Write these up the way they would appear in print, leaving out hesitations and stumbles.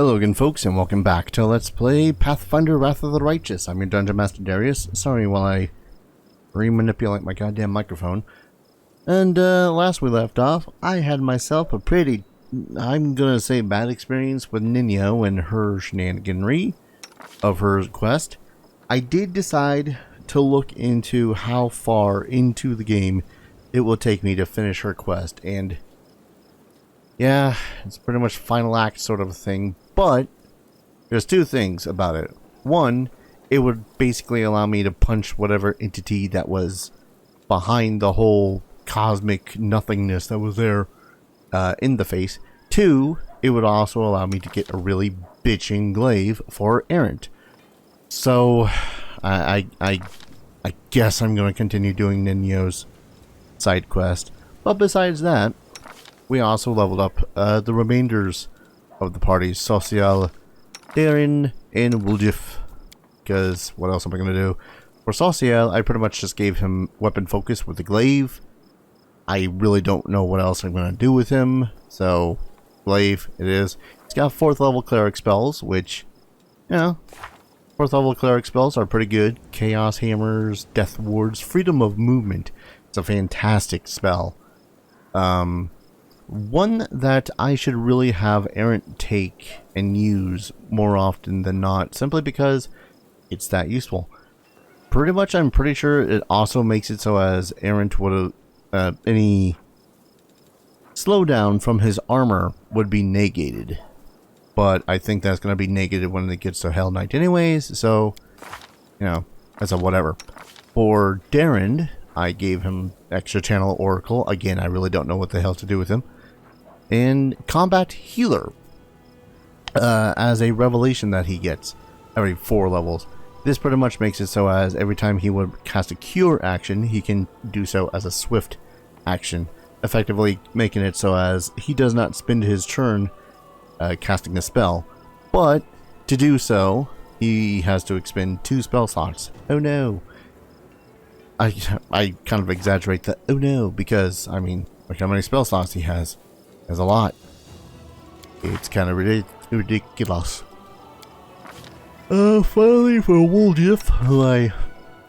Hello again, folks, and welcome back to Let's Play Pathfinder Wrath of the Righteous. I'm your Dungeon Master Darius. Sorry while I re-manipulate my goddamn microphone. And last we left off, I had myself a pretty, I'm gonna say bad experience with Nino and her shenaniganry of her quest. I did decide to look into how far into the game it will take me to finish her quest, and yeah, it's pretty much final act sort of a thing, but there's two things about it. One, it would basically allow me to punch whatever entity that was behind the whole cosmic nothingness that was there in the face. Two, it would also allow me to get a really bitching glaive for Errant. So, I guess I'm going to continue doing Nino's side quest. But besides that, we also leveled up the remainders of the party, Social, Darren, and Wuljif. Because what else am I going to do? For Social, I pretty much just gave him weapon focus with the glaive. I really don't know what else I'm going to do with him. So, glaive it is. He's got 4th level cleric spells, which, you know, 4th level cleric spells are pretty good. Chaos hammers, death wards, freedom of movement. It's a fantastic spell. One that I should really have Errant take and use more often than not, simply because it's that useful. Pretty much, I'm pretty sure it also makes it so as Errant would any slowdown from his armor would be negated. But I think that's going to be negated when it gets to Hell Knight anyways, so, you know, that's a whatever. For Darren, I gave him extra channel oracle. Again, I really don't know what the hell to do with him. And combat healer as a revelation that he gets every 4 levels. This pretty much makes it so as every time he would cast a cure action, he can do so as a swift action, effectively making it so as he does not spend his turn casting a spell, but to do so he has to expend 2 spell slots. Oh no. I kind of exaggerate the oh no, because I mean, look how many spell slots he has. There's a lot. It's kind of ridiculous. Finally for Wuljif, who I,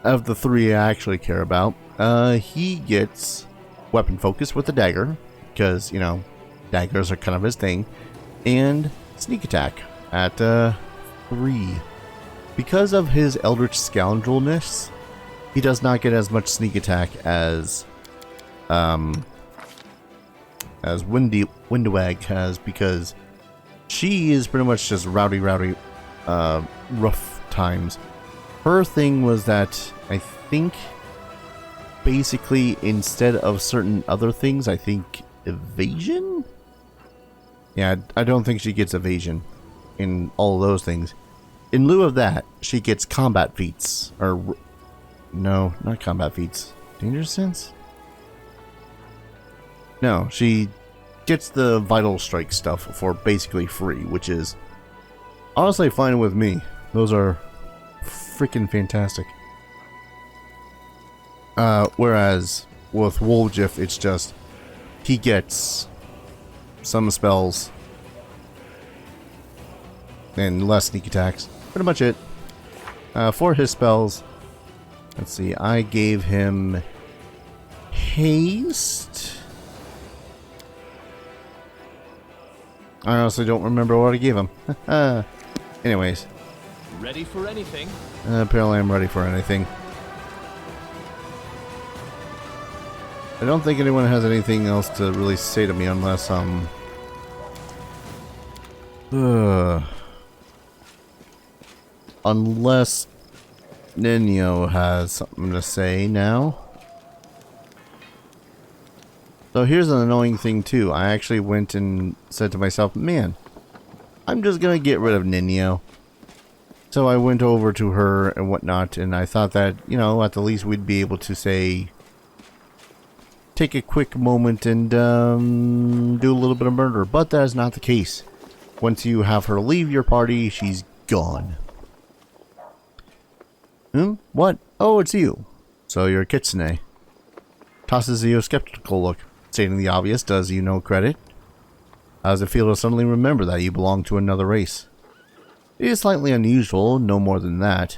of the 3 I actually care about, he gets weapon focus with the dagger, because, you know, daggers are kind of his thing, and sneak attack at 3. Because of his eldritch scoundrelness, he does not get as much sneak attack as Windwag has, because she is pretty much just rowdy, rough times. Her thing was that I think basically instead of certain other things, I think evasion? Yeah, I don't think she gets evasion in all of those things. In lieu of that, she gets combat feats, or no, not combat feats. Danger sense? No, she gets the vital strike stuff for basically free, which is honestly fine with me. Those are freaking fantastic. Whereas with Wuljif, it's just he gets some spells and less sneak attacks. Pretty much it. For his spells, let's see, I gave him haste. I honestly don't remember what I gave him. Anyways. Ready for anything? Apparently I'm ready for anything. I don't think anyone has anything else to really say to me unless, unless Nino has something to say now. So here's an annoying thing too. I actually went and said to myself, man, I'm just gonna get rid of Nino. So I went over to her and whatnot, and I thought that, you know, at the least we'd be able to say, take a quick moment and do a little bit of murder. But that is not the case. Once you have her leave your party, she's gone. What? Oh, it's you. So you're a kitsune. Tosses you a skeptical look. Stating the obvious does you no credit. How does it feel to suddenly remember that you belong to another race? It is slightly unusual, no more than that.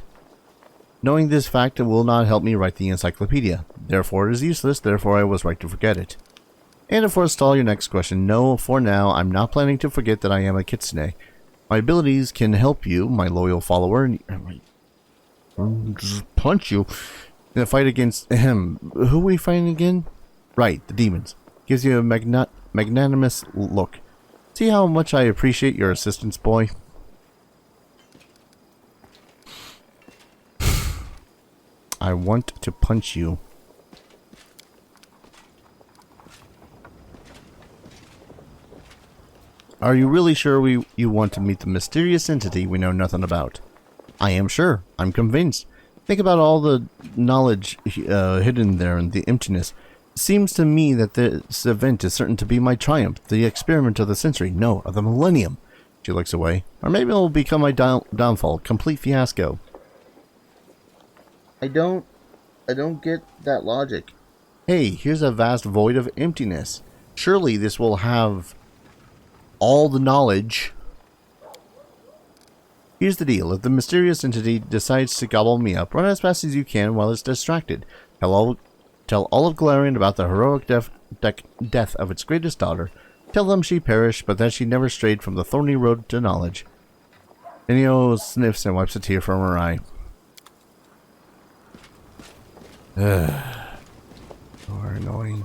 Knowing this fact will not help me write the encyclopedia. Therefore, it is useless, therefore I was right to forget it. And to forestall your next question, no, for now, I'm not planning to forget that I am a kitsune. My abilities can help you, my loyal follower, and just punch you in a fight against him. Who are we fighting again? Right, the demons. Gives you a magnanimous look. See how much I appreciate your assistance, boy? I want to punch you. Are you really sure you want to meet the mysterious entity we know nothing about? I am sure. I'm convinced. Think about all the knowledge hidden there and the emptiness. It seems to me that this event is certain to be my triumph, the experiment of the century, no, of the millennium. She looks away. Or maybe it will become my downfall, complete fiasco. I don't get that logic. Hey, here's a vast void of emptiness. Surely this will have all the knowledge. Here's the deal. If the mysterious entity decides to gobble me up, run as fast as you can while it's distracted. Tell all of Galarian about the heroic death of its greatest daughter. Tell them she perished, but that she never strayed from the thorny road to knowledge. Enio sniffs and wipes a tear from her eye. You're annoying.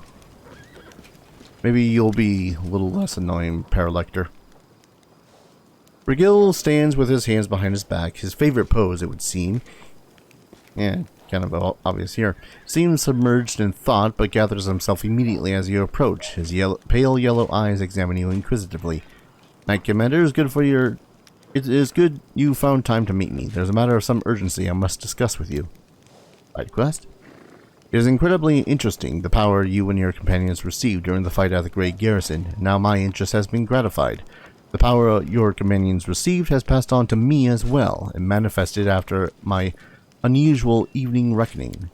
Maybe you'll be a little less annoying, Paralector. Rigil stands with his hands behind his back, his favorite pose, it would seem. Yeah, kind of obvious here. Seems submerged in thought, but gathers himself immediately as you approach. His pale yellow eyes examine you inquisitively. Knight Commander, it is good you found time to meet me. There's a matter of some urgency I must discuss with you. Side quest? It is incredibly interesting, the power you and your companions received during the fight at the Great Garrison. Now my interest has been gratified. The power your companions received has passed on to me as well, and manifested after my unusual evening reckoning.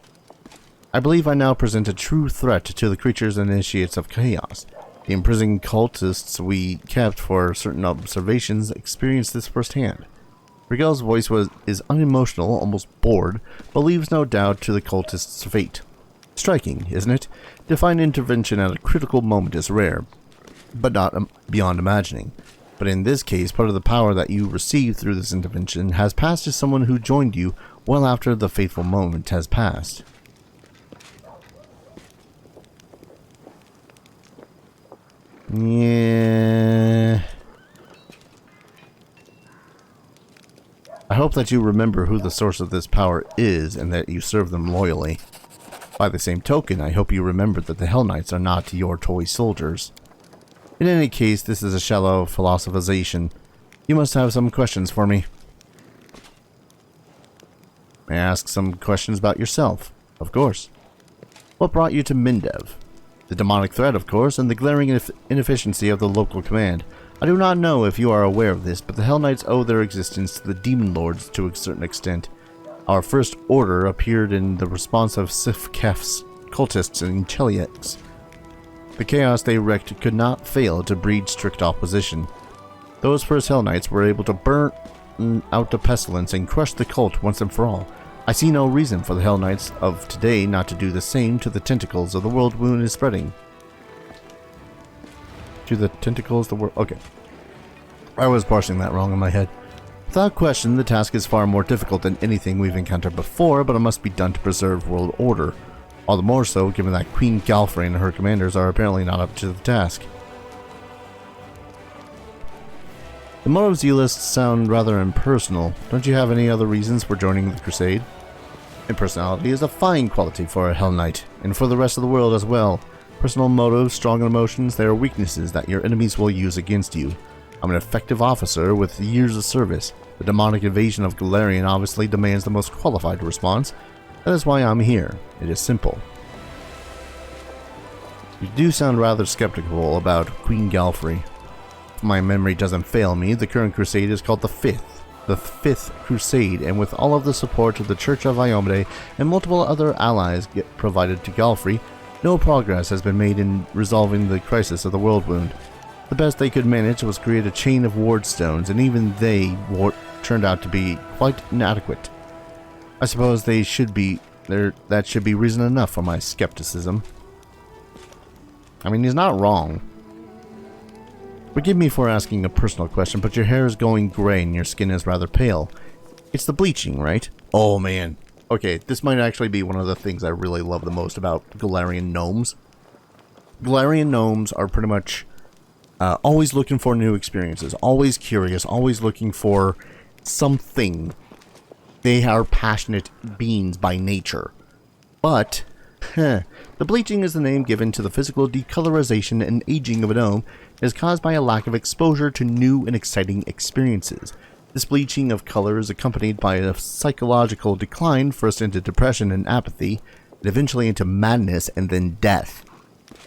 I believe I now present a true threat to the creatures and initiates of chaos. The imprisoned cultists we kept for certain observations experienced this firsthand. Rigil's voice is unemotional, almost bored, but leaves no doubt to the cultist's fate. Striking, isn't it? Divine intervention at a critical moment is rare, but not beyond imagining. But in this case, part of the power that you received through this intervention has passed to someone who joined you well after the fateful moment has passed. Yeah. I hope that you remember who the source of this power is and that you serve them loyally. By the same token, I hope you remember that the Hell Knights are not your toy soldiers. In any case, this is a shallow philosophization. You must have some questions for me. May I ask some questions about yourself? Of course. What brought you to Mindev? The demonic threat, of course, and the glaring inefficiency of the local command. I do not know if you are aware of this, but the Hell Knights owe their existence to the Demon Lords to a certain extent. Our first order appeared in the response of Sifkef's cultists in Cheliax. The chaos they wreaked could not fail to breed strict opposition. Those first Hell Knights were able to burn out the pestilence and crush the cult once and for all. I see no reason for the Hell Knights of today not to do the same to the tentacles of the world wound is spreading. To the tentacles the world... Okay. I was parsing that wrong in my head. Without question, the task is far more difficult than anything we've encountered before, but it must be done to preserve world order. All the more so, given that Queen Galfrey and her commanders are apparently not up to the task. The motives you list sound rather impersonal. Don't you have any other reasons for joining the crusade? Impersonality is a fine quality for a Hell Knight, and for the rest of the world as well. Personal motives, strong emotions, they are weaknesses that your enemies will use against you. I'm an effective officer with years of service. The demonic invasion of Galarian obviously demands the most qualified response. That is why I'm here. It is simple. You do sound rather skeptical about Queen Galfrey. If my memory doesn't fail me, the current crusade is called the Fifth Crusade, and with all of the support of the Church of Iomade and multiple other allies provided to Galfrey, no progress has been made in resolving the crisis of the world wound. The best they could manage was create a chain of ward stones, and even they turned out to be quite inadequate. I suppose that should be reason enough for my skepticism. I mean, he's not wrong. Forgive me for asking a personal question, but your hair is going gray and your skin is rather pale. It's the bleaching, right? Oh man. Okay, this might actually be one of the things I really love the most about Galarian gnomes. Galarian gnomes are pretty much always looking for new experiences, always curious, always looking for something. They are passionate beings by nature. But, the bleaching is the name given to the physical decolorization and aging of a gnome is caused by a lack of exposure to new and exciting experiences. This bleaching of color is accompanied by a psychological decline, first into depression and apathy, and eventually into madness and then death.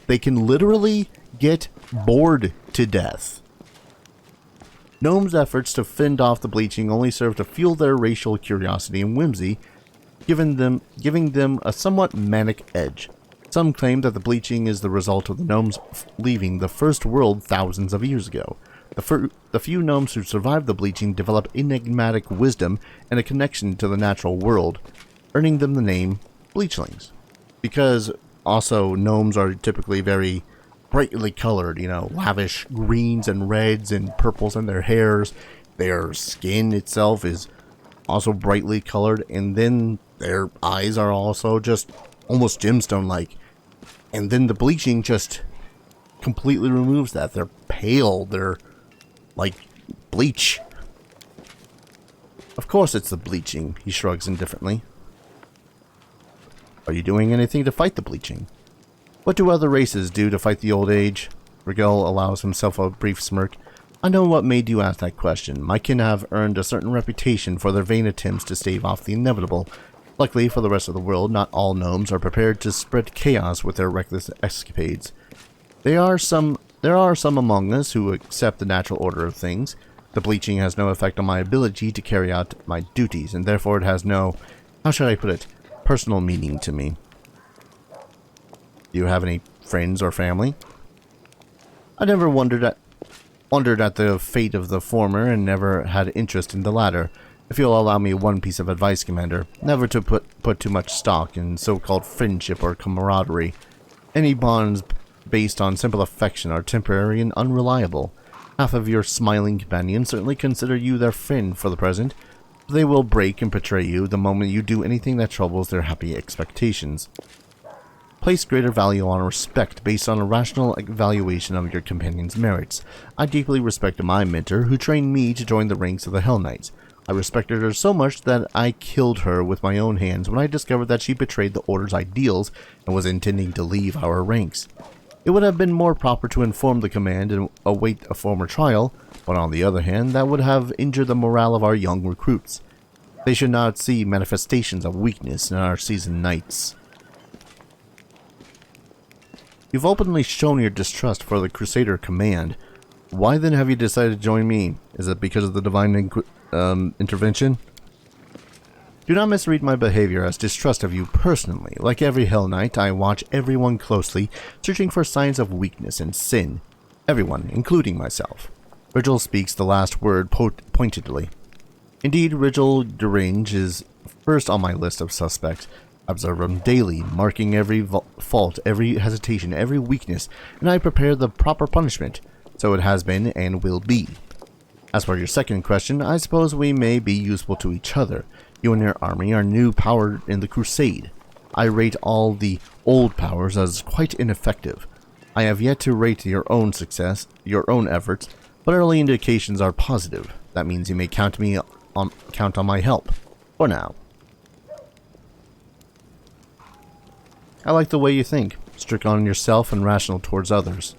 They can literally get bored to death. Gnomes' efforts to fend off the bleaching only serve to fuel their racial curiosity and whimsy, giving them a somewhat manic edge. Some claim that the bleaching is the result of the gnomes leaving the first world thousands of years ago. The few gnomes who survived the bleaching develop enigmatic wisdom and a connection to the natural world, earning them the name bleachlings. Because also gnomes are typically very brightly colored, lavish greens and reds and purples in their hairs. Their skin itself is also brightly colored, and then their eyes are also just almost gemstone-like. And then the bleaching just completely removes that. They're pale. They're like bleach. Of course it's the bleaching, he shrugs indifferently. Are you doing anything to fight the bleaching? What do other races do to fight the old age? Rigel allows himself a brief smirk. I know what made you ask that question. My kin have earned a certain reputation for their vain attempts to stave off the inevitable. Luckily for the rest of the world, not all gnomes are prepared to spread chaos with their reckless escapades. There are some among us who accept the natural order of things. The bleaching has no effect on my ability to carry out my duties, and therefore it has no, how should I put it, personal meaning to me. Do you have any friends or family? I never wondered at the fate of the former and never had interest in the latter. If you'll allow me one piece of advice, Commander, never to put too much stock in so-called friendship or camaraderie. Any bonds based on simple affection are temporary and unreliable. Half of your smiling companions certainly consider you their friend for the present. They will break and betray you the moment you do anything that troubles their happy expectations. Place greater value on respect based on a rational evaluation of your companion's merits. I deeply respect my mentor, who trained me to join the ranks of the Hell Knights. I respected her so much that I killed her with my own hands when I discovered that she betrayed the Order's ideals and was intending to leave our ranks. It would have been more proper to inform the command and await a formal trial, but on the other hand, that would have injured the morale of our young recruits. They should not see manifestations of weakness in our seasoned knights. You've openly shown your distrust for the Crusader command. Why then have you decided to join me? Is it because of the divine intervention? Do not misread my behavior as distrust of you personally. Like every Hell Knight, I watch everyone closely, searching for signs of weakness and sin. Everyone, including myself. Rigel speaks the last word pointedly. Indeed, Rigel Derange is first on my list of suspects. I observe him daily, marking every fault, every hesitation, every weakness, and I prepare the proper punishment. So it has been and will be. As for your second question, I suppose we may be useful to each other. You and your army are new power in the crusade. I rate all the old powers as quite ineffective. I have yet to rate your own success, your own efforts, but early indications are positive. That means you may count on my help. For now. I like the way you think, strict on yourself and rational towards others.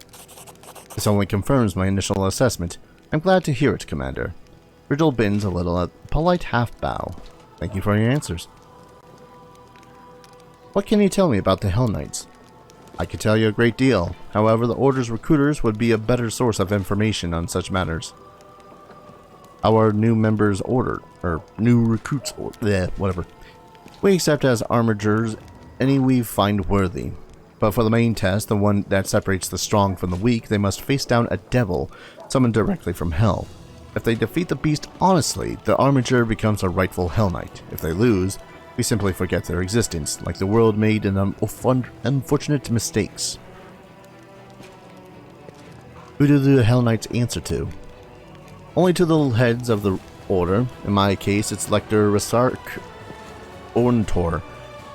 This only confirms my initial assessment. I'm glad to hear it, Commander. Rigel bends a little, a polite half-bow. Thank you for your answers. What can you tell me about the Hell Knights? I could tell you a great deal. However, the Order's recruiters would be a better source of information on such matters. Our new members' order, or new recruits' order, whatever. We accept as armigers any we find worthy. But for the main test, the one that separates the strong from the weak, they must face down a devil summoned directly from hell. If they defeat the beast honestly, the armature becomes a rightful Hell Knight. If they lose, we simply forget their existence, like the world made in unfortunate mistakes. Who do the Hell Knights answer to? Only to the heads of the order. In my case, it's Lector Rasark Orntor,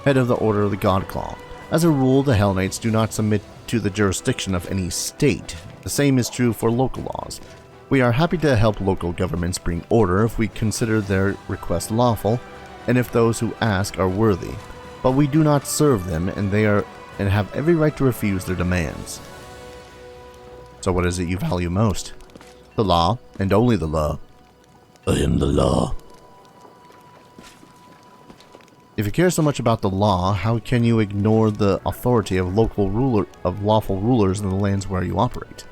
head of the Order of the Godclaw. As a rule, the Hell Knights do not submit to the jurisdiction of any state. The same is true for local laws. We are happy to help local governments bring order if we consider their request lawful, and if those who ask are worthy. But we do not serve them, and have every right to refuse their demands. So what is it you value most? The law, and only the law. I am the law. If you care so much about the law, how can you ignore the authority of lawful rulers in the lands where you operate?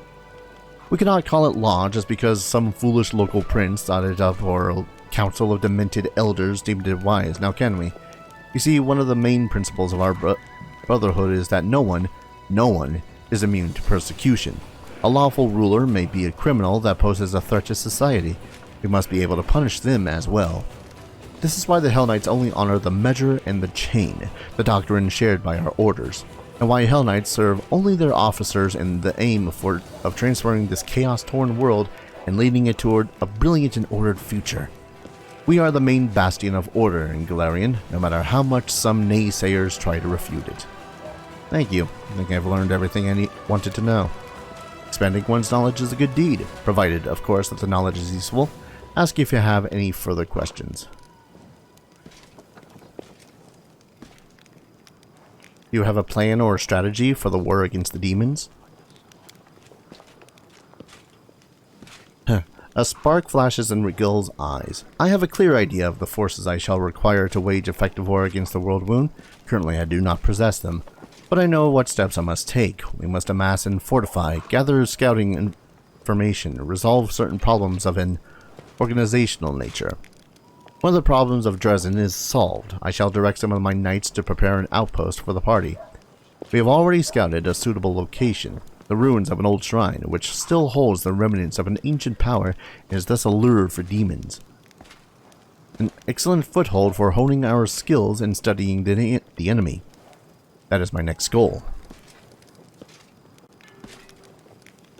We cannot call it law just because some foolish local prince thought it up, or a council of demented elders deemed it wise, now can we? You see, one of the main principles of our brotherhood is that no one is immune to persecution. A lawful ruler may be a criminal that poses a threat to society. We must be able to punish them as well. This is why the Hell Knights only honor the measure and the chain, the doctrine shared by our orders, and why Hell Knights serve only their officers in the aim of transferring this chaos-torn world and leading it toward a brilliant and ordered future. We are the main bastion of order in Galarian, no matter how much some naysayers try to refute it. Thank you. I think I've learned everything I wanted to know. Expanding one's knowledge is a good deed, provided, of course, that the knowledge is useful. Ask if you have any further questions. Do you have a plan or a strategy for the war against the demons? A spark flashes in Regil's eyes. I have a clear idea of the forces I shall require to wage effective war against the world wound. Currently I do not possess them, but I know what steps I must take. We must amass and fortify, gather scouting information, resolve certain problems of an organizational nature. One of the problems of Dresden is solved. I shall direct some of my knights to prepare an outpost for the party. We have already scouted a suitable location, the ruins of an old shrine, which still holds the remnants of an ancient power and is thus a lure for demons. An excellent foothold for honing our skills and studying the enemy. That is my next goal.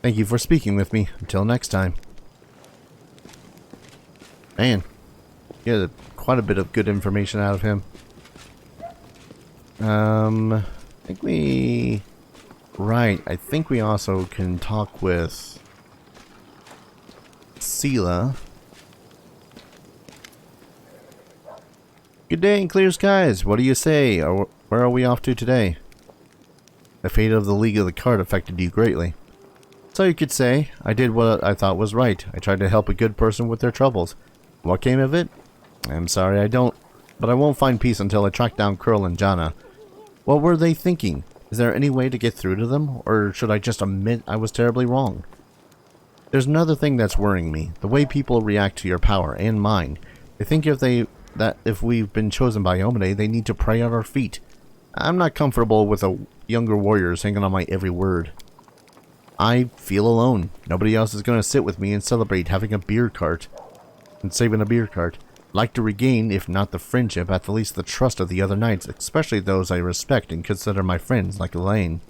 Thank you for speaking with me. Until next time. Man. Yeah, quite a bit of good information out of him. I think we... Right, I think we also can talk with Sela. Good day and clear skies. What do you say? Or where are we off to today? The fate of the League of the Card affected you greatly. So you could say, I did what I thought was right. I tried to help a good person with their troubles. What came of it? I'm sorry I don't, but I won't find peace until I track down Curl and Jana. What were they thinking? Is there any way to get through to them, or should I just admit I was terribly wrong? There's another thing that's worrying me, the way people react to your power, and mine. They think that if we've been chosen by Omine, they need to pray at our feet. I'm not comfortable with younger warriors hanging on my every word. I feel alone. Nobody else is going to sit with me and celebrate having a beer cart. And saving a beer cart. Like to regain, if not the friendship, at the least the trust of the other knights, especially those I respect and consider my friends, like Elaine.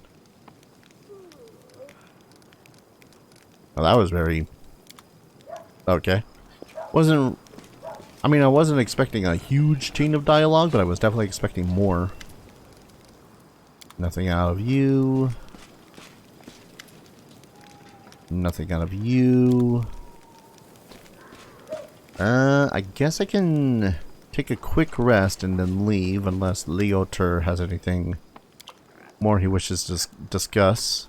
Well, that was very... Okay. I mean, I wasn't expecting a huge chain of dialogue, but I was definitely expecting more. Nothing out of you. Nothing out of you. I guess I can take a quick rest and then leave, unless Leoter has anything more he wishes to discuss.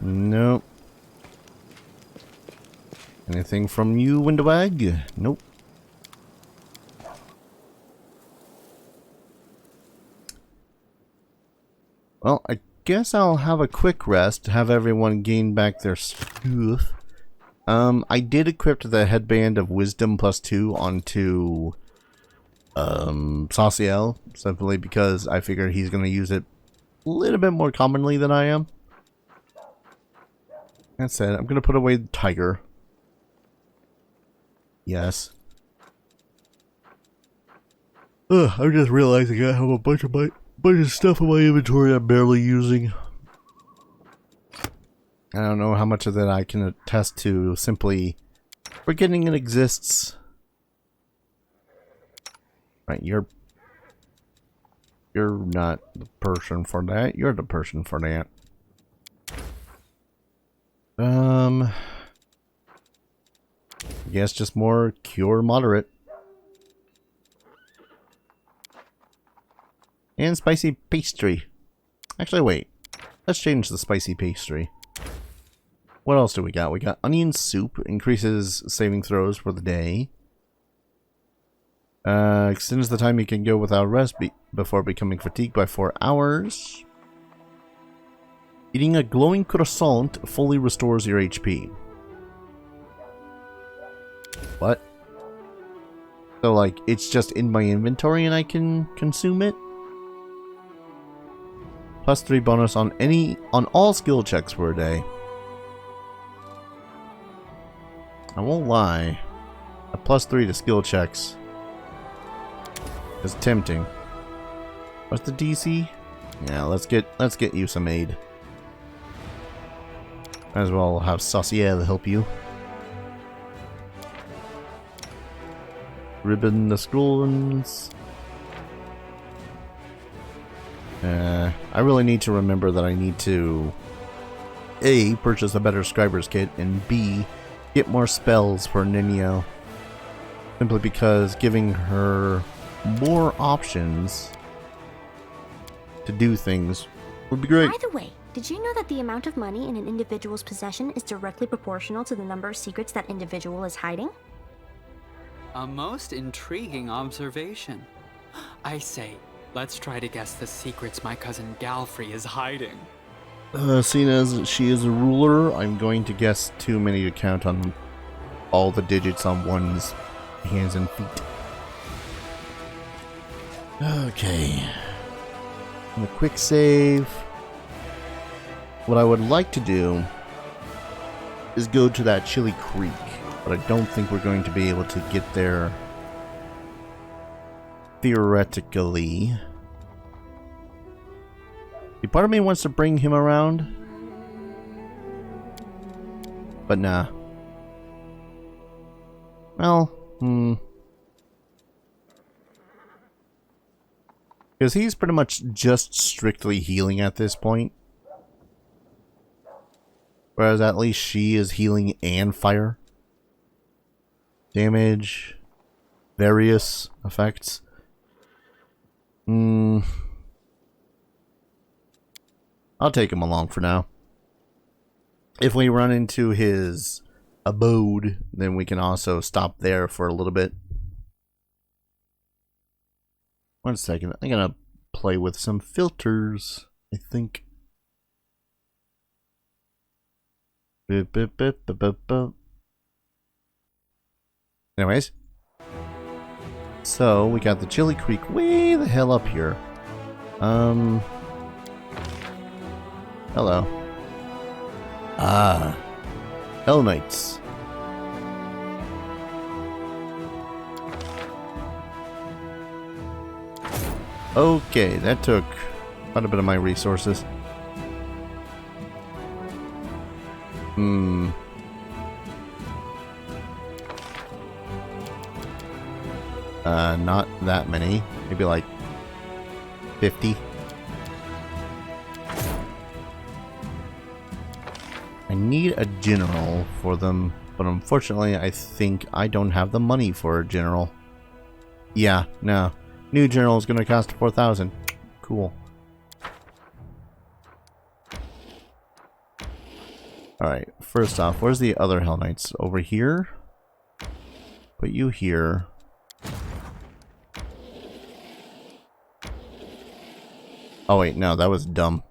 Nope. Anything from you, Windowag? Nope. Well, I guess I'll have a quick rest, have everyone gain back their stuff. I did equip the headband of wisdom +2 onto Sauciel, simply because I figure he's going to use it a little bit more commonly than I am. That said, I'm going to put away the tiger. Yes. Ugh, I'm just realizing I have a bunch of stuff in my inventory I'm barely using. I don't know how much of that I can attest to simply forgetting it exists. Right, you're not the person for that. You're the person for that. I guess just more cure moderate. And spicy pastry. Actually, wait. Let's change the spicy pastry. What else do we got? We got onion soup. Increases saving throws for the day. Extends the time you can go without rest before becoming fatigued by 4 hours. Eating a glowing croissant fully restores your HP. What? So, like, it's just in my inventory and I can consume it? +3 bonus on all skill checks for a day. I won't lie. A +3 to skill checks is tempting. What's the DC? Yeah, let's get you some aid. Might as well have Saucier help you. Ribbon the scrolls. I really need to remember that I need to A, purchase a better scriber's kit, and B, get more spells for Ninio. Simply because giving her more options to do things would be great. By the way, did you know that the amount of money in an individual's possession is directly proportional to the number of secrets that individual is hiding? A most intriguing observation. I say, let's try to guess the secrets my cousin Galfrey is hiding. Seeing as she is a ruler, I'm going to guess too many to count on all the digits on one's hands and feet. Okay. And a quick save. What I would like to do is go to that Chili Creek, but I don't think we're going to be able to get there theoretically. See, part of me wants to bring him around, but nah. Well, because he's pretty much just strictly healing at this point. Whereas at least she is healing and fire. Damage. Various effects. I'll take him along for now. If we run into his abode, then we can also stop there for a little bit. 1 second. I'm gonna play with some filters, I think. Anyways. So, we got the Chili Creek way the hell up here. Hello. Ah. Hell Knights. Okay, that took quite a bit of my resources. Not that many. Maybe like 50. I need a general for them, but unfortunately I think I don't have the money for a general. Yeah, no. New general is going to cost 4,000. Cool. Alright, first off, where's the other Hell Knights? Over here? Put you here. Oh wait, no, that was dumb.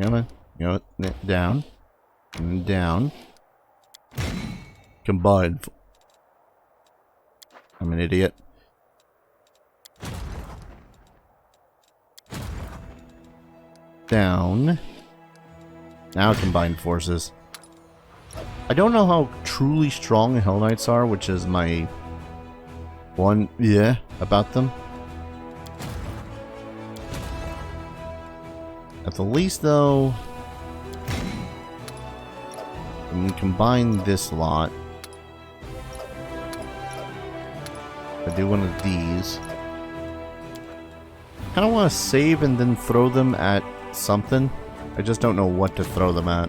Come on. Down. And down. Combine. I'm an idiot. Down. Now combined forces. I don't know how truly strong the Hell Knights are, which is my one about them. At the least, though, when we combine this lot, I do one of these. Kind of want to save and then throw them at something. I just don't know what to throw them at.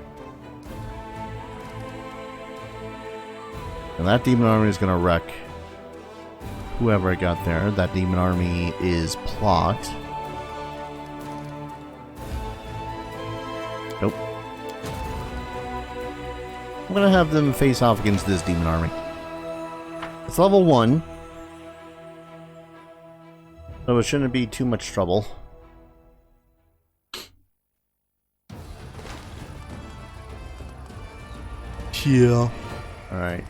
And that demon army is going to wreck whoever I got there. That demon army is plot. Nope. I'm going to have them face off against this demon army. It's level 1. So it shouldn't be too much trouble. Yeah. Alright.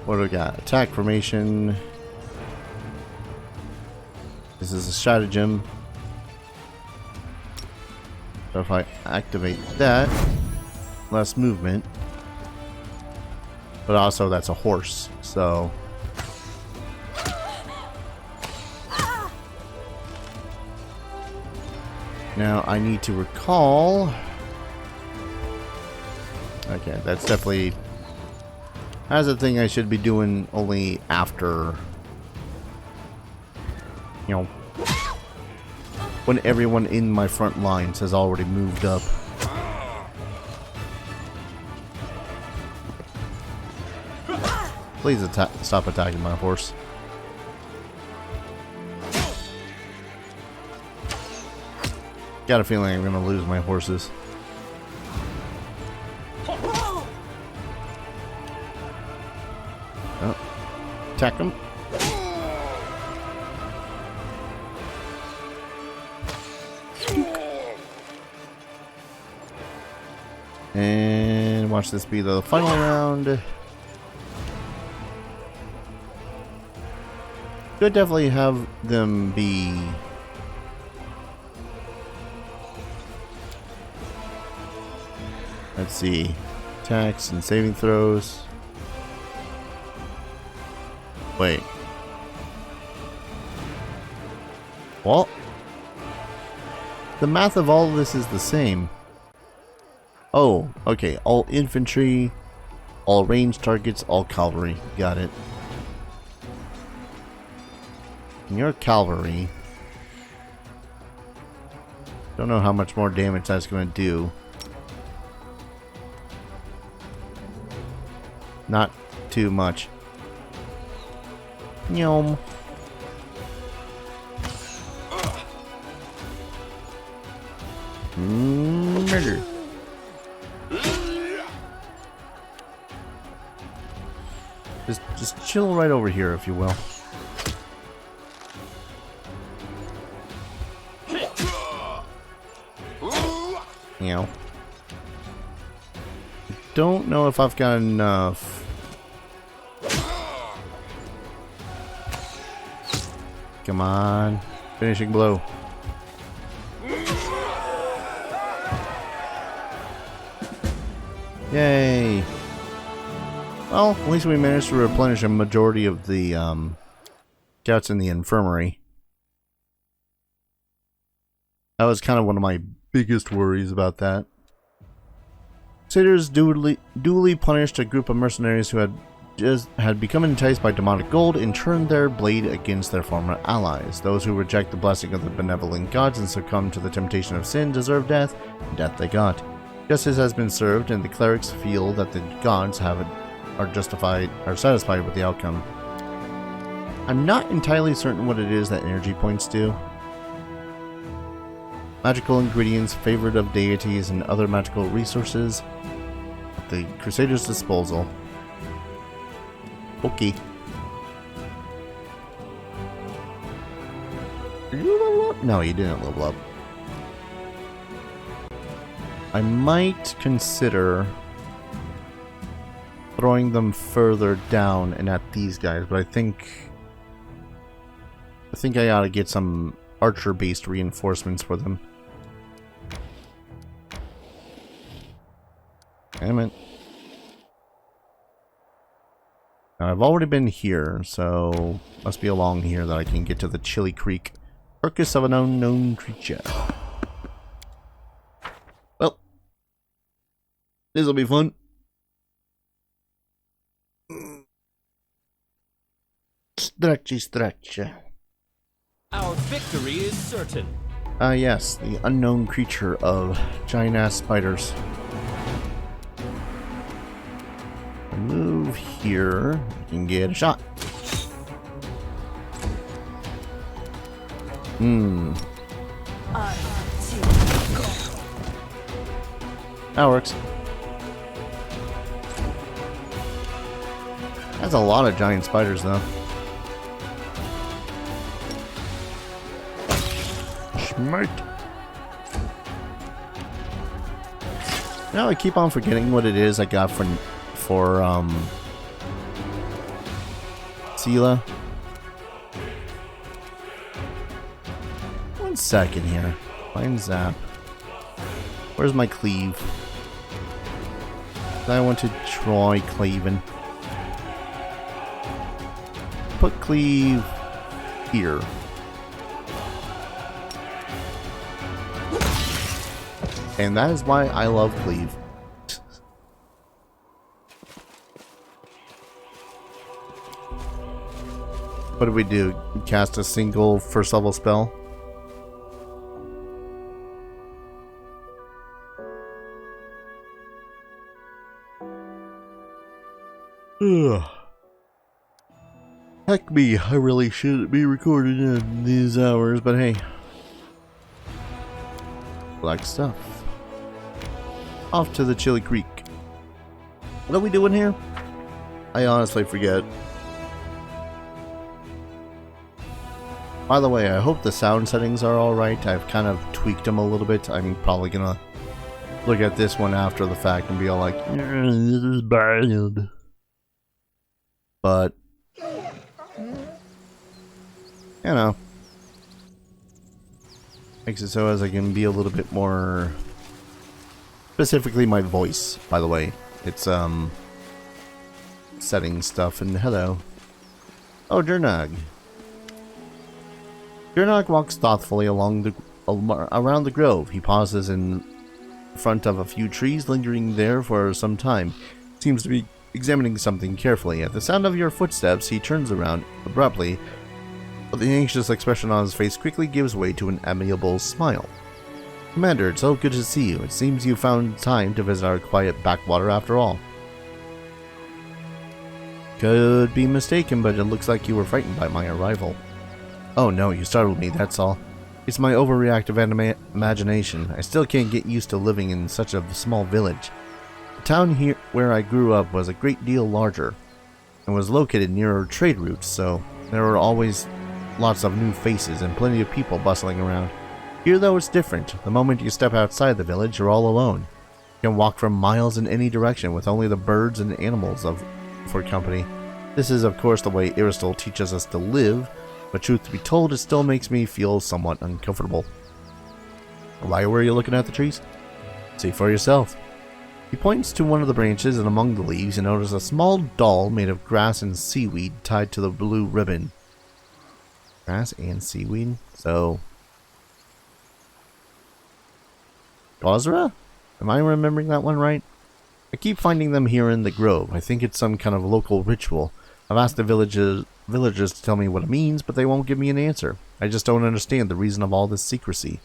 What do we got? Attack formation. This is a stratagem. So if I activate that, less movement. But also that's a horse, so... Now I need to recall... Okay, that's definitely... That's a thing I should be doing only after... You know... When everyone in my front lines has already moved up. Please stop attacking my horse. Got a feeling I'm gonna lose my horses. Oh. Attack them. And watch this be the final round. Could definitely have them be... Let's see. Attacks and saving throws. Wait. Well, the math of all of this is the same. Oh, okay. All infantry, all ranged targets, all cavalry. Got it. And your cavalry. Don't know how much more damage that's going to do. Not too much. Yum. Murder. Just chill right over here, if you will. You know. Don't know if I've got enough. Come on. Finishing blow. Yay. Well, at least we managed to replenish a majority of the scouts in the infirmary. That was kind of one of my biggest worries about that. Crusaders duly punished a group of mercenaries who had become enticed by demonic gold and turned their blade against their former allies. Those who reject the blessing of the benevolent gods and succumb to the temptation of sin deserve death, and death they got. Justice has been served, and the clerics feel that the gods are satisfied with the outcome. I'm not entirely certain what it is that energy points do. Magical ingredients, favored of deities, and other magical resources at the Crusaders' disposal. Okay. Did you level up? No, you didn't level up. I might consider throwing them further down and at these guys, but I think I ought to get some archer-based reinforcements for them. Damn it. Now, I've already been here, so must be along here that I can get to the Chili Creek. Carcass of an unknown creature. Well, this'll be fun. Stretch. Our victory is certain. Yes, the unknown creature of giant-ass spiders. Move here, you can get a shot. That works. That's a lot of giant spiders, though. Smart. Now I keep on forgetting what it is I got for Sela. One second here. Find Zap. Where's my cleave? I want to try cleaving. Put cleave here. And that is why I love cleave. What do we do? Cast a single first level spell? Ugh. Heck me, I really shouldn't be recording in these hours, but hey. Black stuff. Off to the Chili Creek. What are we doing here? I honestly forget. By the way, I hope the sound settings are alright. I've kind of tweaked them a little bit. I'm probably gonna look at this one after the fact and be all like, this is bad. But, you know, makes it so as I can be a little bit more, specifically my voice, by the way. It's, setting stuff, and hello. Oh, Jurnog. Jurnog walks thoughtfully around the grove. He pauses in front of a few trees, lingering there for some time. Seems to be examining something carefully. At the sound of your footsteps, he turns around abruptly, but the anxious expression on his face quickly gives way to an amiable smile. Commander, it's so good to see you. It seems you found time to visit our quiet backwater after all. Could be mistaken, but it looks like you were frightened by my arrival. Oh no, you startled me, that's all. It's my overreactive imagination. I still can't get used to living in such a small village. The town here where I grew up was a great deal larger, and was located nearer trade routes, so there were always lots of new faces and plenty of people bustling around. Here though it's different. The moment you step outside the village, you're all alone. You can walk for miles in any direction with only the birds and animals for company. This is of course the way Aristal teaches us to live, but truth to be told, it still makes me feel somewhat uncomfortable. Why were you looking at the trees? See for yourself. He points to one of the branches, and among the leaves you notice a small doll made of grass and seaweed tied to the blue ribbon. Grass and seaweed? So... Gozra? Am I remembering that one right? I keep finding them here in the grove. I think it's some kind of local ritual. I've asked the villagers to tell me what it means, but they won't give me an answer. I just don't understand the reason of all this secrecy.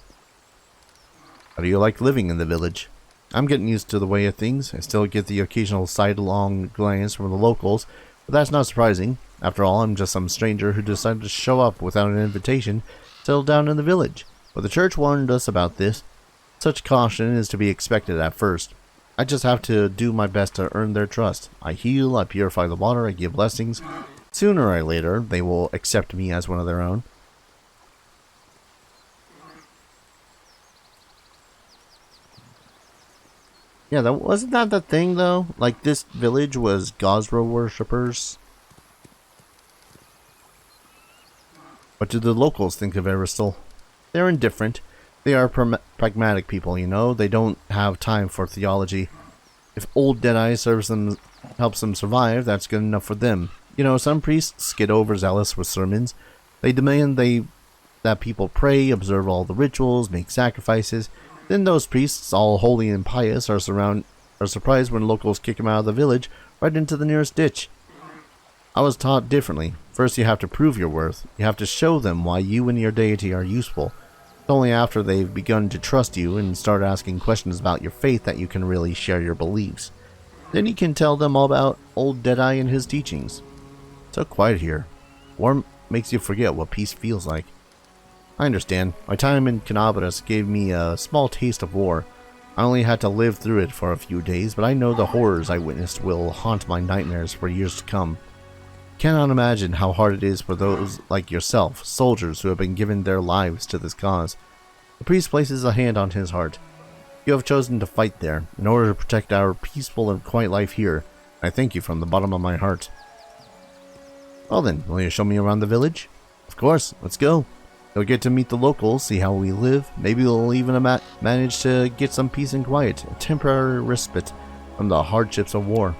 How do you like living in the village? I'm getting used to the way of things. I still get the occasional sidelong glance from the locals, but that's not surprising. After all, I'm just some stranger who decided to show up without an invitation, settle down in the village. But the church warned us about this. Such caution is to be expected at first. I just have to do my best to earn their trust. I heal, I purify the water, I give blessings. Sooner or later, they will accept me as one of their own. Yeah, that wasn't that the thing though? Like this village was Gosro worshippers. What do the locals think of Aristal? They're indifferent. They are pragmatic people, you know. They don't have time for theology. If old Deadeye serves them, helps them survive, that's good enough for them. You know, some priests get overzealous with sermons. They demand that people pray, observe all the rituals, make sacrifices. Then those priests, all holy and pious, are surprised when locals kick them out of the village right into the nearest ditch. I was taught differently. First you have to prove your worth. You have to show them why you and your deity are useful. It's only after they've begun to trust you and start asking questions about your faith that you can really share your beliefs. Then you can tell them all about old Deadeye and his teachings. It's so quiet here. War makes you forget what peace feels like. I understand. My time in Cannabis gave me a small taste of war. I only had to live through it for a few days, but I know the horrors I witnessed will haunt my nightmares for years to come. Cannot imagine how hard it is for those like yourself, soldiers who have been given their lives to this cause. The priest places a hand on his heart. You have chosen to fight there, in order to protect our peaceful and quiet life here. I thank you from the bottom of my heart. Well then, will you show me around the village? Of course, let's go. You'll get to meet the locals, see how we live. Maybe we'll even manage to get some peace and quiet, a temporary respite from the hardships of war.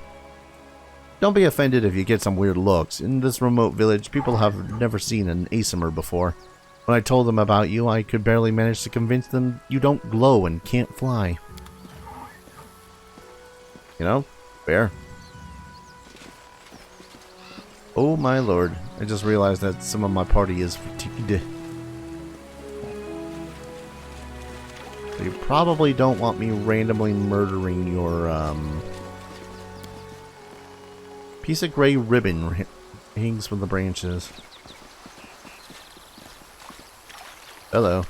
Don't be offended if you get some weird looks. In this remote village, people have never seen an Asimur before. When I told them about you, I could barely manage to convince them you don't glow and can't fly. You know, fair. Oh my lord, I just realized that some of my party is fatigued. So you probably don't want me randomly murdering your, piece of gray ribbon hangs from the branches. Hello.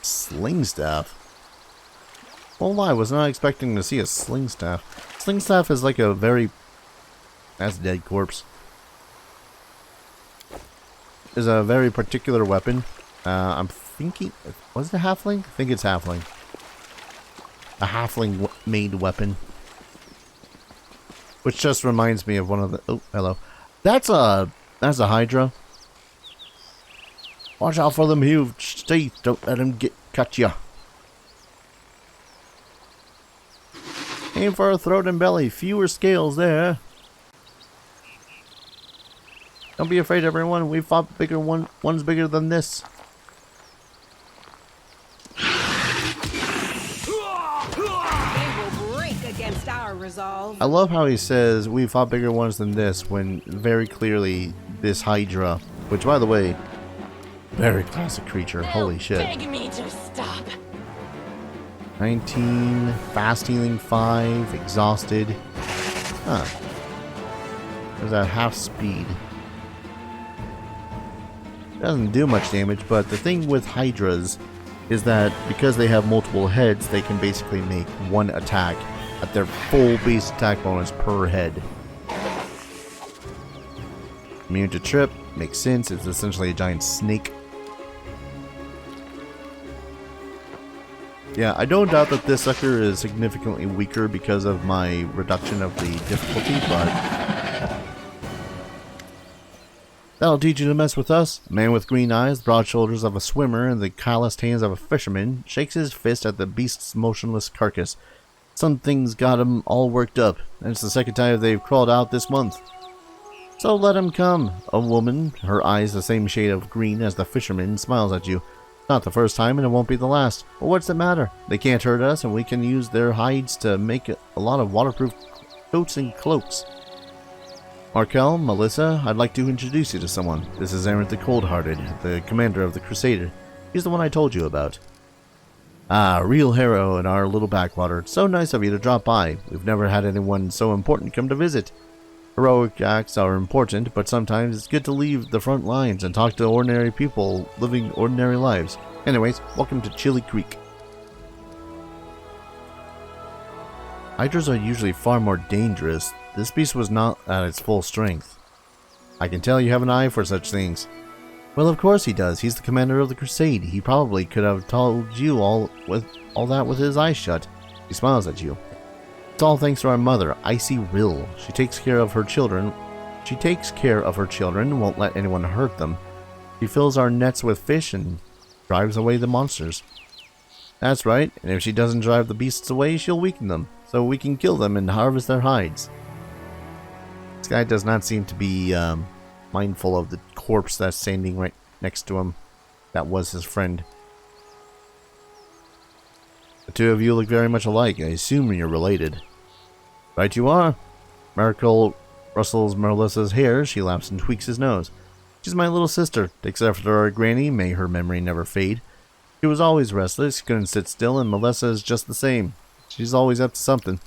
Sling staff. Won't lie, I was not expecting to see a sling staff. Sling staff is like a very... That's a dead corpse. Is a very particular weapon. I'm thinking... Was it a halfling? I think it's halfling. A halfling made weapon. Which just reminds me of one of the... Oh, hello. That's a Hydra. Watch out for them huge teeth. Don't let them cut you. Aim for her throat and belly. Fewer scales there. Don't be afraid, everyone. We've fought bigger ones bigger than this. Resolve. I love how he says we fought bigger ones than this when very clearly this Hydra, which by the way, very classic creature, holy shit. Beg me to stop. 19, fast healing 5, exhausted. Huh. There's that half speed. Doesn't do much damage, but the thing with Hydras is that because they have multiple heads, they can basically make one attack at their full base attack bonus per head. Immune to trip, makes sense, it's essentially a giant snake. Yeah, I don't doubt that this sucker is significantly weaker because of my reduction of the difficulty, but... That'll teach you to mess with us. A man with green eyes, broad shoulders of a swimmer, and the calloused hands of a fisherman shakes his fist at the beast's motionless carcass. Something's got him all worked up, and it's the second time they've crawled out this month. So let him come. A woman, her eyes the same shade of green as the fisherman, smiles at you. Not the first time, and it won't be the last. But what's the matter? They can't hurt us, and we can use their hides to make a lot of waterproof coats and cloaks. Markel, Melissa, I'd like to introduce you to someone. This is Aaron the Cold-Hearted, the commander of the Crusader. He's the one I told you about. Ah, real hero in our little backwater. It's so nice of you to drop by. We've never had anyone so important come to visit. Heroic acts are important, but sometimes it's good to leave the front lines and talk to ordinary people living ordinary lives. Anyways, welcome to Chili Creek. Hydras are usually far more dangerous. This beast was not at its full strength. I can tell you have an eye for such things. Well, of course he does. He's the commander of the crusade. He probably could have told you all that with his eyes shut. He smiles at you. It's all thanks to our mother, Icy Rill. She takes care of her children. And won't let anyone hurt them. She fills our nets with fish and drives away the monsters. That's right, and if she doesn't drive the beasts away, she'll weaken them, so we can kill them and harvest their hides. This guy does not seem to be mindful of the corpse that's standing right next to him. That was his friend. The two of you look very much alike. I assume you're related. Right you are. Miracle rustles Melissa's hair. She laughs and tweaks his nose. She's my little sister. Takes after our granny. May her memory never fade. She was always restless. Couldn't sit still, and Melissa is just the same. She's always up to something.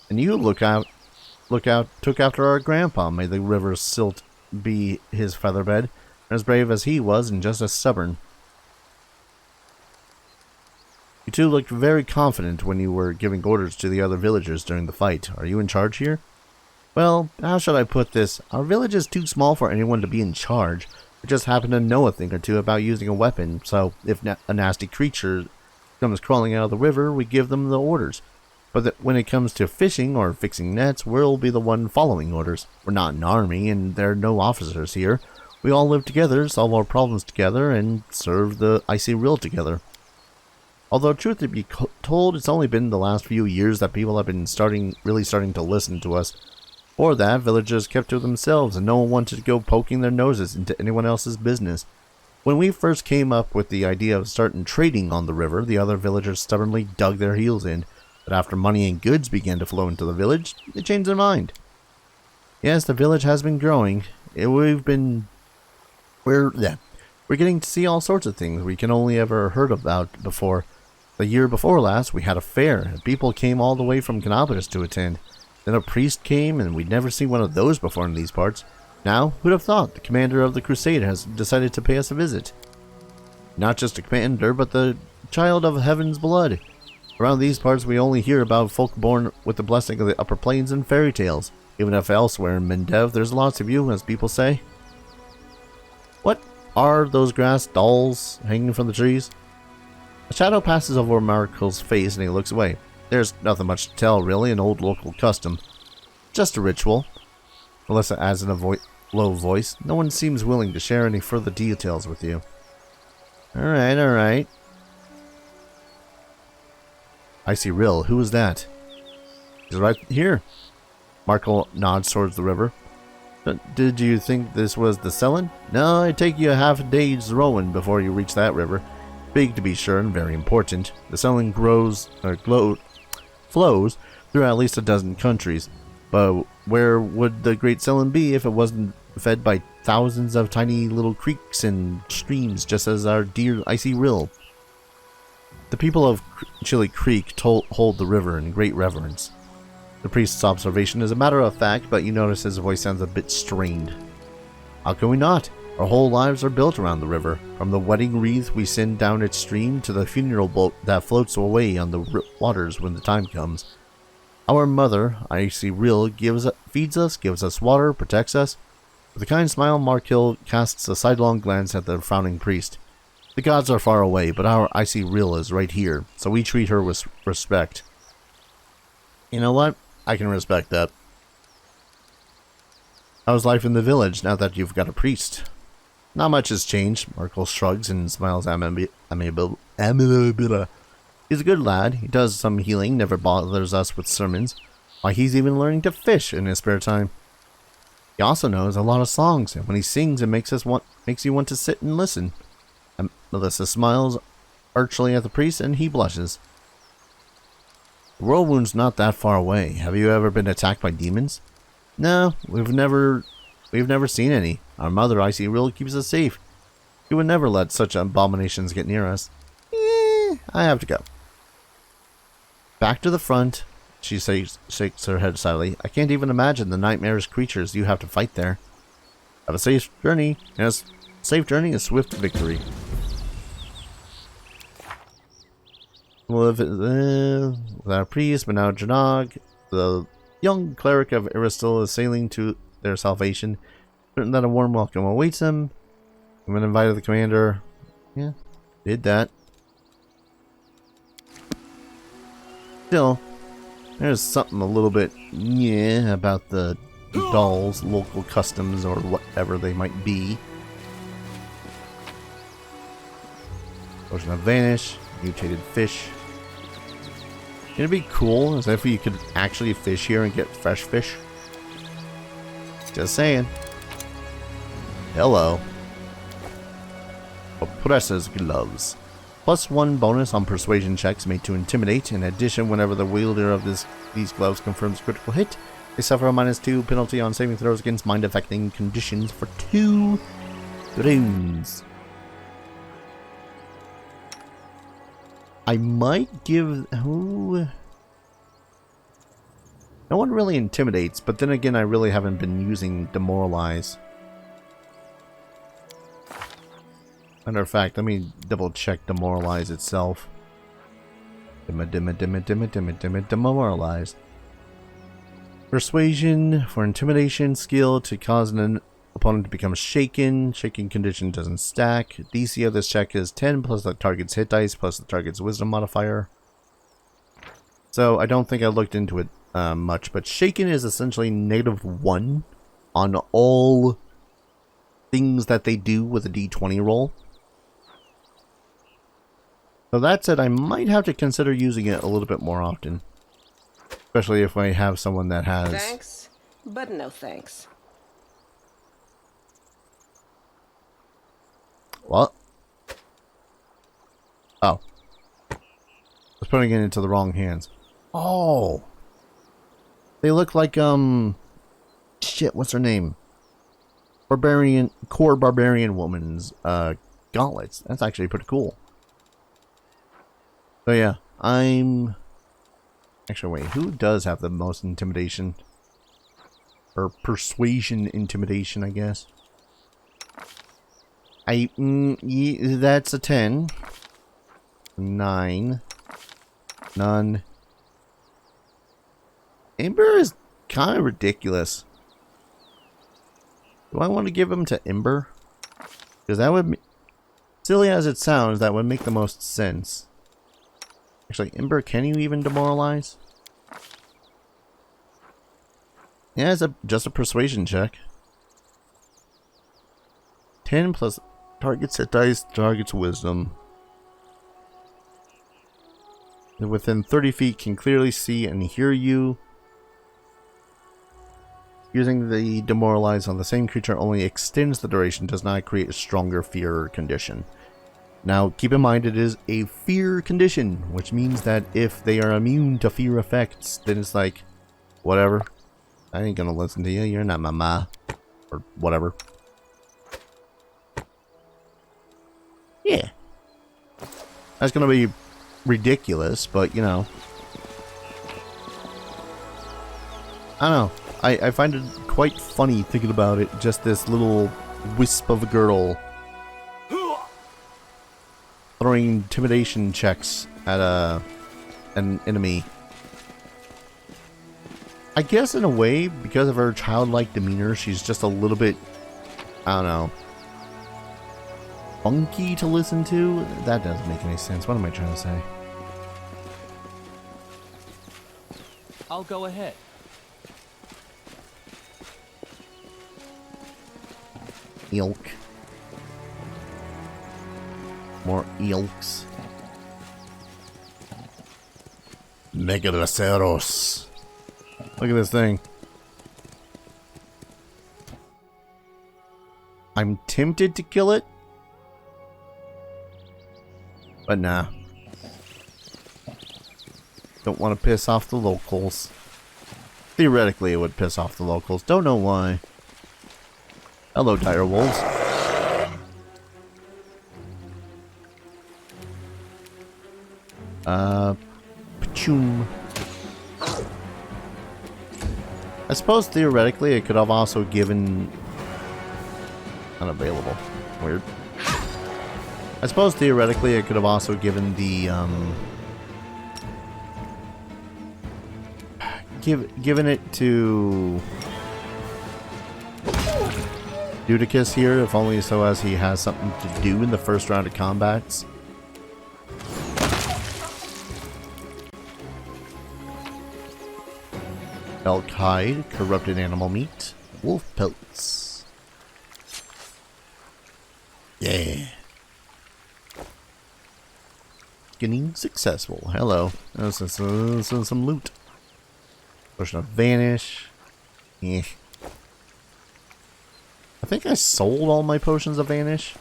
And you took after our grandpa. May the river's silt be his featherbed. As brave as he was, and just as stubborn. You two looked very confident when you were giving orders to the other villagers during the fight. Are you in charge here? Well, how should I put this? Our village is too small for anyone to be in charge. We just happen to know a thing or two about using a weapon, so if a nasty creature comes crawling out of the river, we give them the orders. But when it comes to fishing or fixing nets, we'll be the one following orders. We're not an army, and there are no officers here. We all live together, solve our problems together, and serve the Icy Rill together. Although, truth to be told, it's only been the last few years that people have been really starting to listen to us. Before that, villagers kept to themselves, and no one wanted to go poking their noses into anyone else's business. When we first came up with the idea of starting trading on the river, the other villagers stubbornly dug their heels in. But after money and goods began to flow into the village, they changed their mind. Yes, the village has been growing. We're getting to see all sorts of things we can only ever heard about before. The year before last, we had a fair, and people came all the way from Canopolis to attend. Then a priest came, and we'd never seen one of those before in these parts. Now, who'd have thought the commander of the crusade has decided to pay us a visit? Not just a commander, but the child of heaven's blood. Around these parts, we only hear about folk born with the blessing of the upper plains and fairy tales. Even if elsewhere in Mendev, there's lots of you, as people say. What are those grass dolls hanging from the trees? A shadow passes over Marco's face, and he looks away. There's nothing much to tell, really, an old local custom. Just a ritual. Melissa adds in a low voice. No one seems willing to share any further details with you. Alright, alright. Icy Rill, who is that? He's right here. Marco nods towards the river. Did you think this was the Selin? No, it'd take you a half a day's rowing before you reach that river. Big to be sure, and very important. The Selin flows through at least a dozen countries. But where would the Great Selin be if it wasn't fed by thousands of tiny little creeks and streams, just as our dear Icy Rill? The people of Chili Creek hold the river in great reverence. The priest's observation is a matter of fact, but you notice his voice sounds a bit strained. How can we not? Our whole lives are built around the river, from the wedding wreath we send down its stream to the funeral boat that floats away on the waters when the time comes. Our mother, Icy Rill, feeds us, gives us water, protects us. With a kind smile, Markill casts a sidelong glance at the frowning priest. The gods are far away, but our Icy Rill is right here, so we treat her with respect. You know what? I can respect that. How's life in the village now that you've got a priest? Not much has changed. Markle shrugs and smiles amiable. He's a good lad. He does some healing, never bothers us with sermons. Why, he's even learning to fish in his spare time. He also knows a lot of songs, and when he sings, it makes you want to sit and listen. And Melissa smiles archly at the priest, and he blushes. The Whirlwound's not that far away. Have you ever been attacked by demons? No, we've never seen any. Our mother, Icy Rill, keeps us safe. She would never let such abominations get near us. I have to go. Back to the front, she shakes her head sadly. I can't even imagine the nightmarish creatures you have to fight there. Have a safe journey. Yes, safe journey is swift victory. With our priest, but now Janag, the young cleric of Aristil, is sailing to their salvation, certain that a warm welcome awaits him. I've been invited to the commander. Yeah, did that. Still, there's something a little bit yeah about the dolls, local customs, or whatever they might be. Potion of Vanish, mutated fish. It'd be cool as if you could actually fish here and get fresh fish. Just saying. Hello. Oppressor's Gloves. +1 bonus on persuasion checks made to intimidate. In addition, whenever the wielder of these gloves confirms critical hit, they suffer a -2 penalty on saving throws against mind-affecting conditions for 2 rounds. I might give... Ooh. No one really intimidates, but then again, I really haven't been using Demoralize. Matter of fact, let me double check Demoralize itself. Demoralize. Persuasion for intimidation skill to cause an opponent to become shaken. Shaking condition doesn't stack. DC of this check is 10 plus the target's hit dice plus the target's wisdom modifier. So I don't think I looked into it much, but shaken is essentially -1 on all things that they do with a D20 roll. So that said, I might have to consider using it a little bit more often. Especially if I have someone that has... Thanks, but no thanks. What? Oh. I was putting it into the wrong hands. Oh! They look like, shit, what's her name? Core Barbarian Woman's, gauntlets. That's actually pretty cool. So yeah, I'm... Actually, wait, who does have the most intimidation? Or persuasion intimidation, I guess. That's a 10. 9. None. Ember is kind of ridiculous. Do I want to give him to Ember? Because that would... Silly as it sounds, that would make the most sense. Actually, Ember, can you even demoralize? Yeah, it's just a persuasion check. 10 plus target's hit dice, target's wisdom. And within 30 feet can clearly see and hear you. Using the demoralize on the same creature only extends the duration, does not create a stronger fear condition. Now, keep in mind it is a fear condition, which means that if they are immune to fear effects, then it's like, whatever. I ain't gonna listen to you, you're not my ma. Or whatever. Yeah. That's gonna be ridiculous, but you know. I don't know. I find it quite funny thinking about it, just this little wisp of a girl throwing intimidation checks at an enemy. I guess in a way, because of her childlike demeanor, she's just a little bit, I don't know, funky to listen to. That doesn't make any sense. What am I trying to say? I'll go ahead. Ilk. More ilks. Megalaceros. Look at this thing. I'm tempted to kill it. But nah. Don't want to piss off the locals. Theoretically, it would piss off the locals. Don't know why. Hello, dire wolves. Pachoom. I suppose theoretically it could have also given... Unavailable. Weird. I suppose theoretically it could have also given the, given it to... Dudicus here, if only so as he has something to do in the first round of combats. Elk hide, corrupted animal meat, wolf pelts. Yeah. Getting successful. Hello. This is some loot. Potion of Vanish. Eh. I think I sold all my potions of Vanish.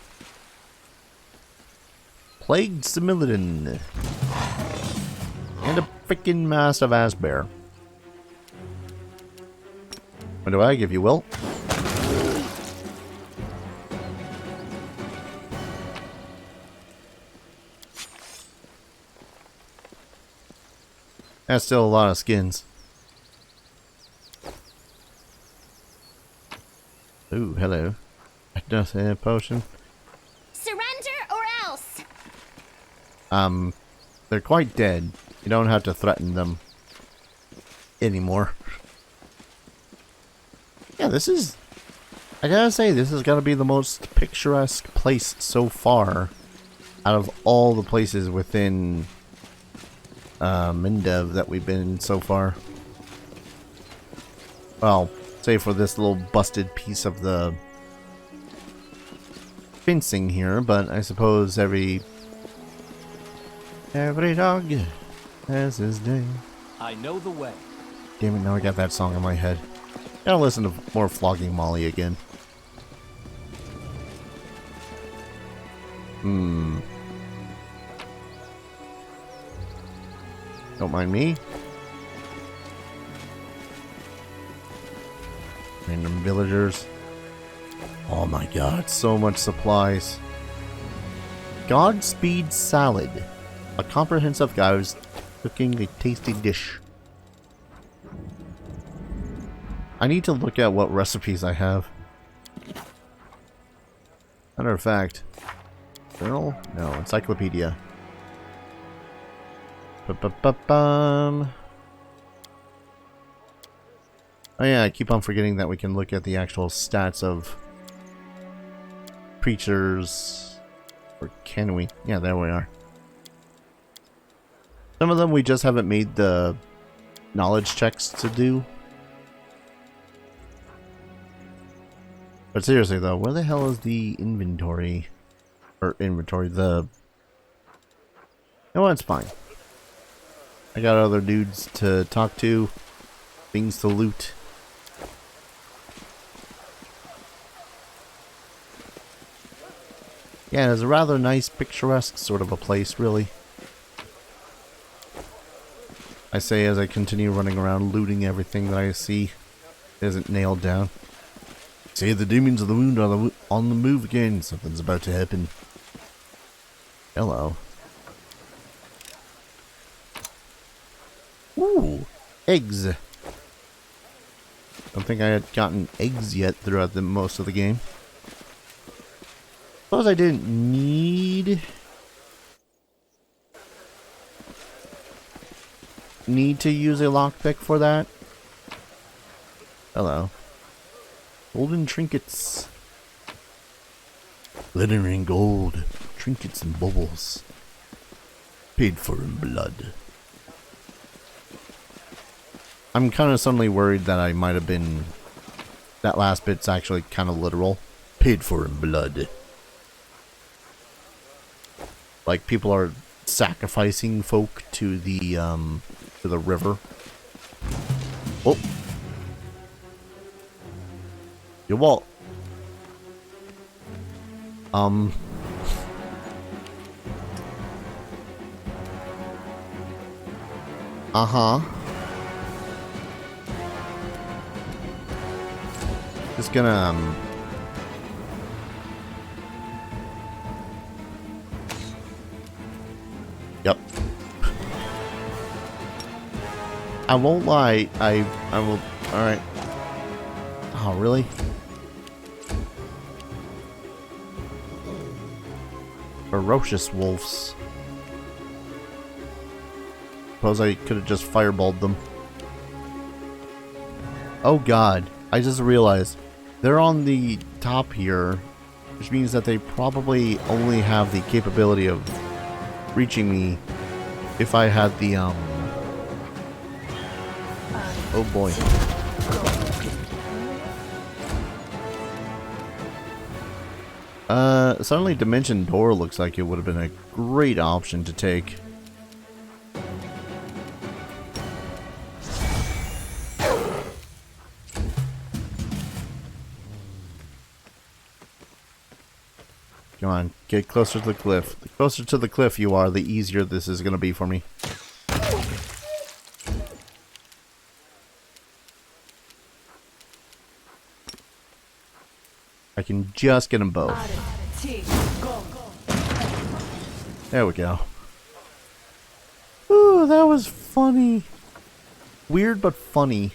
Plagued Similidin. And a freaking massive ass bear. What do I give you, Will? That's still a lot of skins. Ooh, hello. Does a potion. Surrender or else! They're quite dead. You don't have to threaten them anymore. Yeah, this is... I gotta say, this has gotta be the most picturesque place so far out of all the places within Mindev that we've been in so far. Well, save for this little busted piece of the fencing here, but I suppose every dog has his day. I know the way. Damn it, now I got that song in my head. Gotta listen to more Flogging Molly again. Don't mind me. Random villagers. Oh my god, so much supplies. Godspeed Salad. A comprehensive guide to cooking a tasty dish. I need to look at what recipes I have. Matter of fact. Journal? No, encyclopedia. Ba-ba-ba-bum. Oh yeah, I keep on forgetting that we can look at the actual stats of creatures. Or can we? Yeah, there we are. Some of them we just haven't made the knowledge checks to do. But seriously though, where the hell is the inventory? Or inventory, No, it's fine. I got other dudes to talk to. Things to loot. Yeah, it's a rather nice, picturesque sort of a place, really. I say as I continue running around looting everything that I see. It isn't nailed down. See, the demons of the wound are on the move again. Something's about to happen. Hello. Ooh, eggs. Don't think I had gotten eggs yet throughout most of the game. Suppose I didn't need to use a lockpick for that. Hello. Golden trinkets. Glittering gold. Trinkets and bubbles. Paid for in blood. I'm kind of suddenly worried that I might have been... That last bit's actually kind of literal. Paid for in blood. Like, people are sacrificing folk to the river. Oh! You what? Uh-huh. Just gonna, Yep. I won't lie, I will... Alright. Oh, really? Ferocious wolves. Suppose I could have just fireballed them. Oh god, I just realized They're on the top here, which means that they probably only have the capability of reaching me if I had the, oh boy. Suddenly Dimension Door looks like it would have been a great option to take. Come on, get closer to the cliff. The closer to the cliff you are, the easier this is going to be for me. I can just get them both. There we go. Ooh, that was funny. Weird but funny.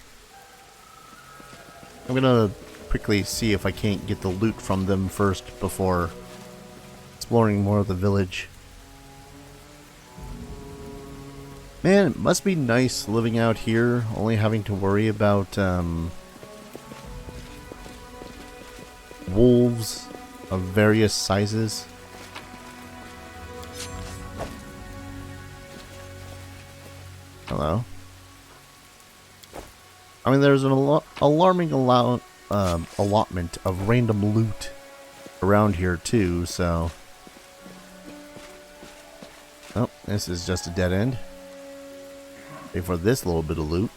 I'm gonna quickly see if I can't get the loot from them first before exploring more of the village. Man, it must be nice living out here, only having to worry about wolves of various sizes. Hello. I mean, there's an alarming allotment of random loot around here too, so... Oh, this is just a dead end. Wait for this little bit of loot.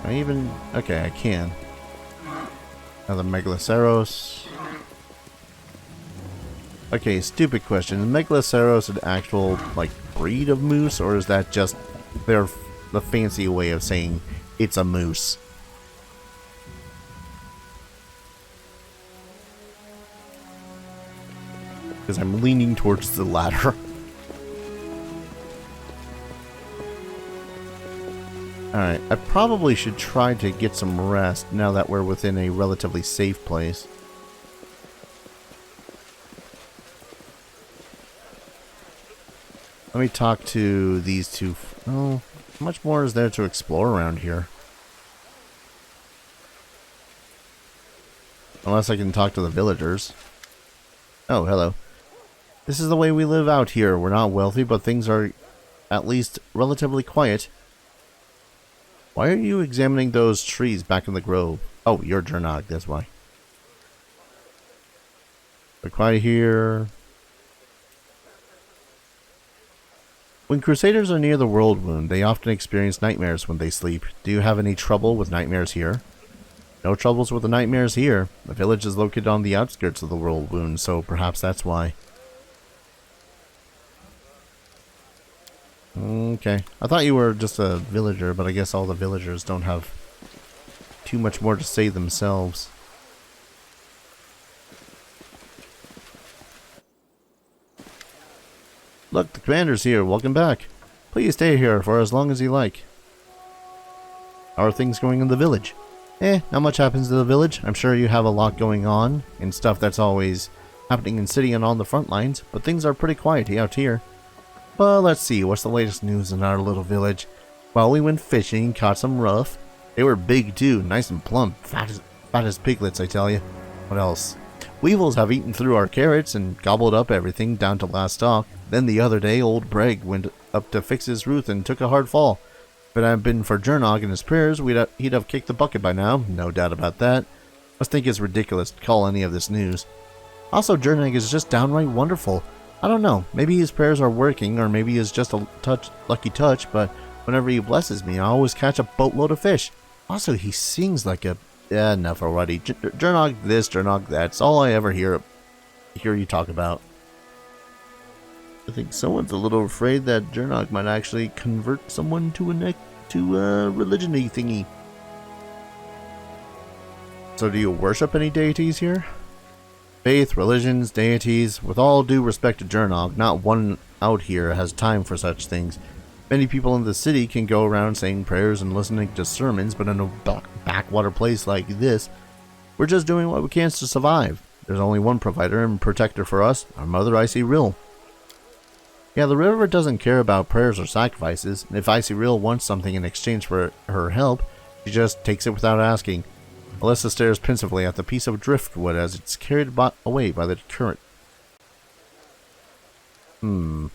I even... Okay, I can. Another Megaloceros. Okay, stupid question. Is Megaloceros an actual, like, breed of moose? Or is that just the fancy way of saying it's a moose? Because I'm leaning towards the latter. Alright, I probably should try to get some rest now that we're within a relatively safe place. Let me talk to these two. Oh, how much more is there to explore around here? Unless I can talk to the villagers. Oh, hello. This is the way we live out here. We're not wealthy, but things are at least relatively quiet. Why are you examining those trees back in the grove? Oh, you're Jernag, that's why. We're quiet here. When Crusaders are near the World Wound, they often experience nightmares when they sleep. Do you have any trouble with nightmares here? No troubles with the nightmares here. The village is located on the outskirts of the World Wound, so perhaps that's why. Okay. I thought you were just a villager, but I guess all the villagers don't have too much more to say themselves. Look, the commander's here. Welcome back. Please stay here for as long as you like. How are things going in the village? Not much happens in the village. I'm sure you have a lot going on and stuff that's always happening in city and on the front lines, but things are pretty quiet out here. Well, let's see, what's the latest news in our little village? Well, we went fishing, caught some ruff. They were big too, nice and plump, fat as piglets, I tell you. What else? Weevils have eaten through our carrots and gobbled up everything down to last stalk. Then the other day, old Breg went up to fix his roof and took a hard fall. If it hadn't been for Jernag and his prayers, he'd have kicked the bucket by now, no doubt about that. Must think it's ridiculous to call any of this news. Also, Jernag is just downright wonderful. I don't know, maybe his prayers are working, or maybe it's just a lucky touch, but whenever he blesses me, I always catch a boatload of fish. Also, he sings like a... enough already. Jernag this, Jernag that. That's all I ever hear you talk about. I think someone's a little afraid that Jernag might actually convert someone to a religion-y thingy. So do you worship any deities here? Faith, religions, deities, with all due respect to Jernag, not one out here has time for such things. Many people in the city can go around saying prayers and listening to sermons, but in a backwater place like this, we're just doing what we can to survive. There's only one provider and protector for us, our mother Icy Rill. Yeah, the river doesn't care about prayers or sacrifices, and if Icy Real wants something in exchange for her help, she just takes it without asking. Alyssa stares pensively at the piece of driftwood as it's carried away by the current. Beautiful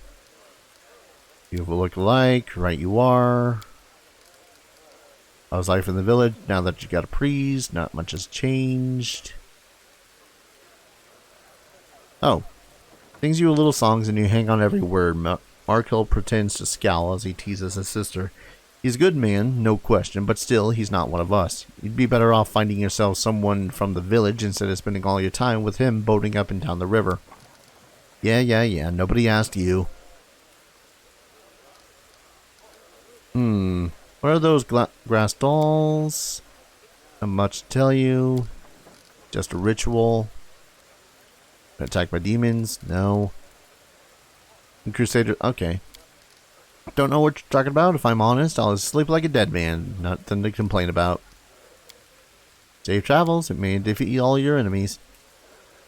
look-alike, right you are. How's life in the village now that you got a priest? Not much has changed. Oh. Sings you little songs and you hang on every word. Markel pretends to scowl as he teases his sister. He's a good man, no question, but still, he's not one of us. You'd be better off finding yourself someone from the village instead of spending all your time with him boating up and down the river. Yeah, nobody asked you. What are those grass dolls? Not much to tell you. Just a ritual. Attacked by demons? No. Crusader? Okay. Don't know what you're talking about. If I'm honest, I'll sleep like a dead man. Nothing to complain about. Safe travels. It may defeat all your enemies.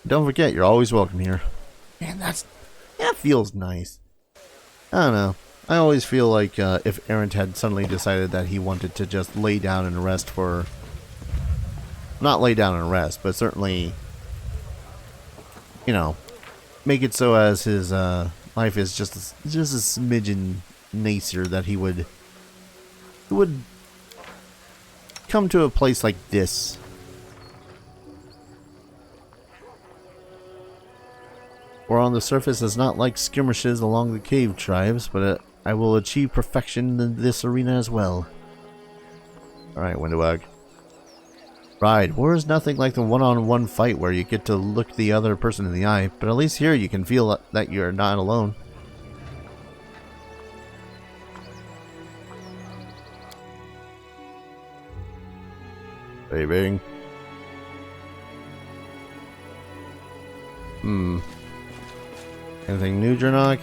Don't forget, you're always welcome here. Man, that feels nice. I don't know. I always feel like if Errant had suddenly decided that he wanted to just lay down and rest for... Not lay down and rest, but certainly... You know, make it so as his life is just a smidgen nicer, that he would come to a place like this. Or on the surface is not like skirmishes along the cave tribes, but I will achieve perfection in this arena as well. Alright, Windowag. Right, war is nothing like the one-on-one fight where you get to look the other person in the eye, but at least here you can feel that you're not alone. Baby. Anything new, Jernok?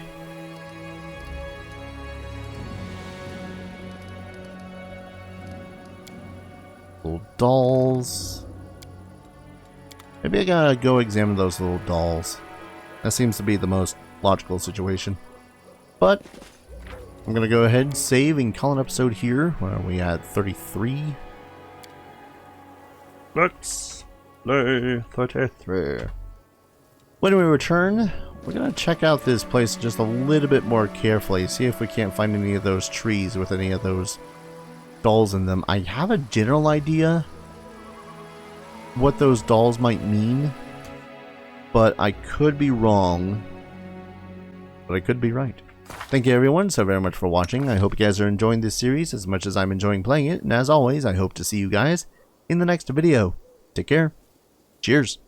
Little dolls. Maybe I gotta go examine those little dolls. That seems to be the most logical situation. But I'm gonna go ahead and save and call an episode here. Where are we at? 33. Let's play 33. When we return, we're gonna check out this place just a little bit more carefully. See if we can't find any of those trees with any of those dolls in them. I have a general idea what those dolls might mean, but I could be wrong, but I could be right. Thank you everyone so very much for watching. I hope you guys are enjoying this series as much as I'm enjoying playing it, and as always, I hope to see you guys in the next video. Take care. Cheers.